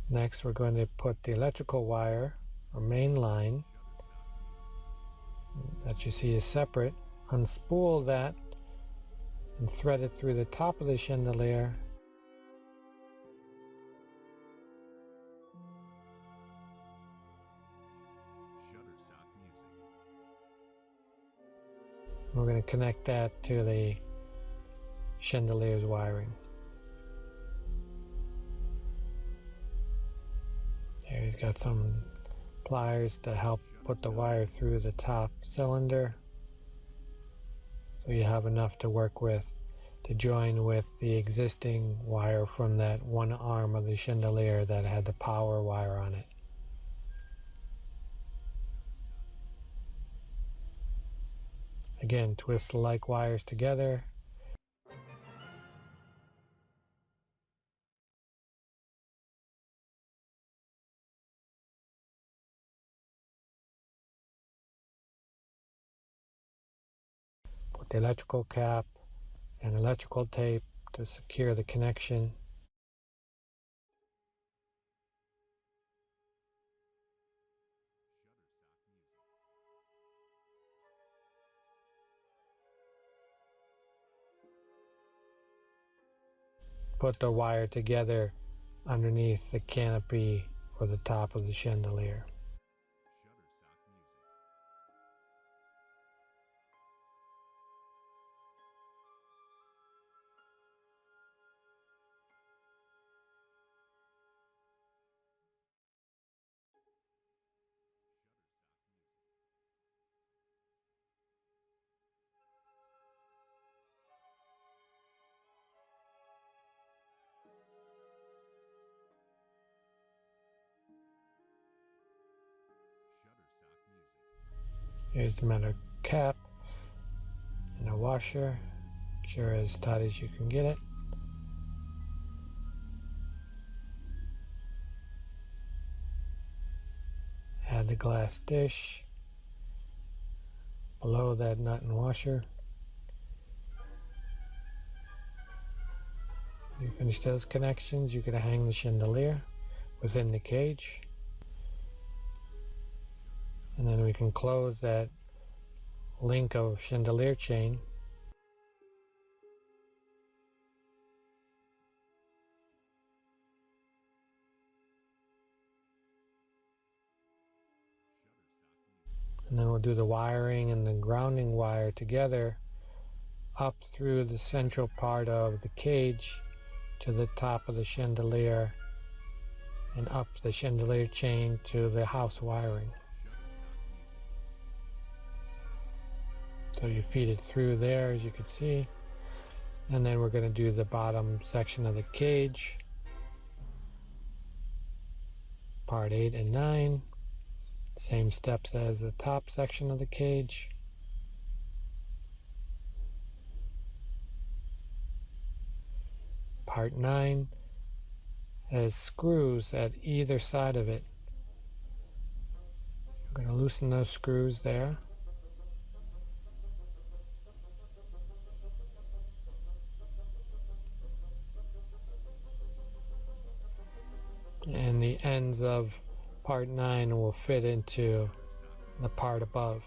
Next, we're going to put the electrical wire or main line that you see is separate, unspool that and thread it through the top of the chandelier. We're going to connect that to the chandelier's wiring. Here he's got some pliers to help put the wire through the top cylinder, so you have enough to work with to join with the existing wire from that one arm of the chandelier that had the power wire on it. Again, twist the like wires together. Put the electrical cap and electrical tape to secure the connection. Put the wire together underneath the canopy for the top of the chandelier. Here's the metal cap and a washer. Secure as tight as you can get it. Add the glass dish below that nut and washer. When you finish those connections, you can hang the chandelier within the cage. And then we can close that link of chandelier chain. And then we'll do the wiring and the grounding wire together up through the central part of the cage to the top of the chandelier and up the chandelier chain to the house wiring. So you feed it through there, as you can see. And then we're going to do the bottom section of the cage, part 8 and 9. Same steps as the top section of the cage. Part 9 has screws at either side of it. We're going to loosen those screws there. And the ends of part 9 will fit into the part above.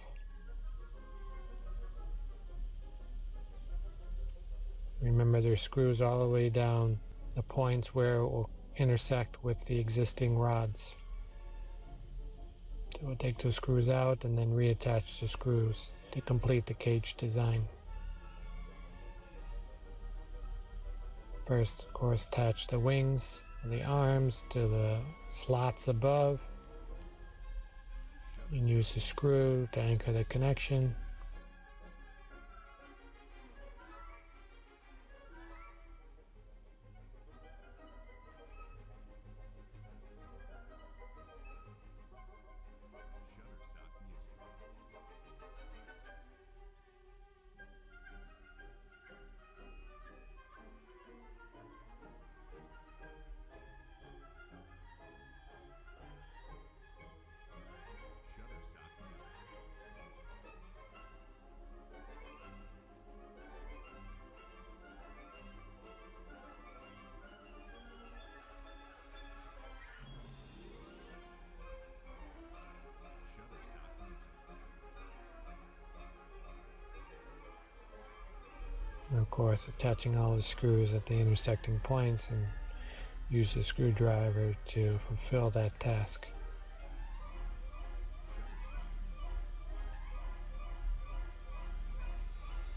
Remember, there's screws all the way down the points where it will intersect with the existing rods. So we'll take those screws out and then reattach the screws to complete the cage design. First, of course, attach the wings and the arms to the slots above, and use a screw to anchor the connection. course, attaching all the screws at the intersecting points, and use a screwdriver to fulfill that task.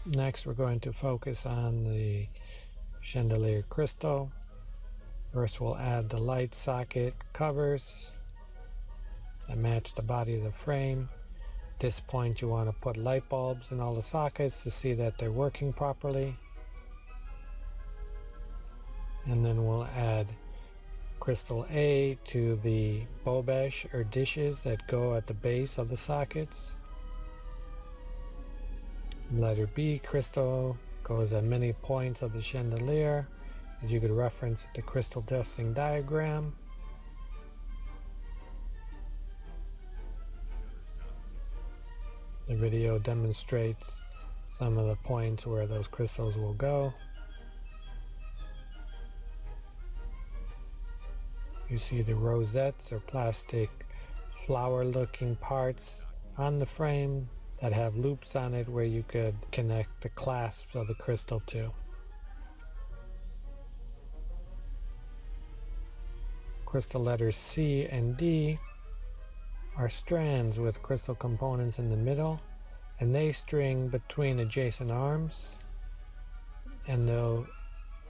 Next, we're going to focus on the chandelier crystal. First, we'll add the light socket covers that match the body of the frame. At this point, you want to put light bulbs in all the sockets to see that they're working properly. And then we'll add crystal A to the bobesh or dishes that go at the base of the sockets. Letter B crystal goes at many points of the chandelier, as you could reference the crystal dusting diagram. The video demonstrates some of the points where those crystals will go. You see the rosettes or plastic flower looking parts on the frame that have loops on it where you could connect the clasps of the crystal to. Crystal letters C and D are strands with crystal components in the middle, and they string between adjacent arms, and they'll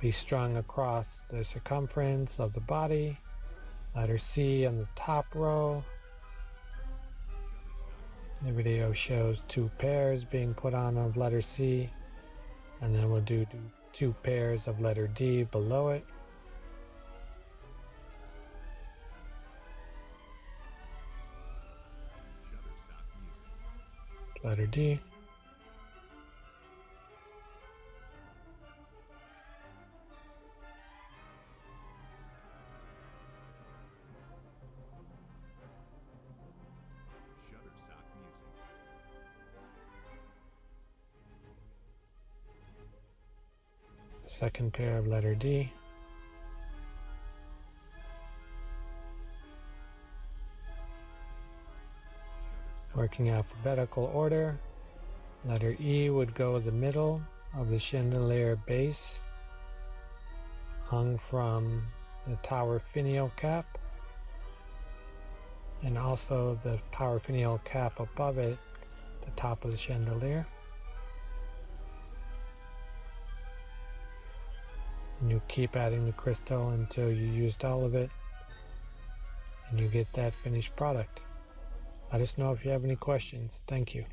be strung across the circumference of the body. Letter C on the top row. The video shows 2 pairs being put on of letter C, and then we'll do 2 pairs of letter D below it. Letter D. Second pair of letter D. Working alphabetical order, letter E would go the middle of the chandelier base, hung from the tower finial cap, and also the tower finial cap above it, the top of the chandelier. And you keep adding the crystal until you used all of it, and you get that finished product. Let us know if you have any questions. Thank you.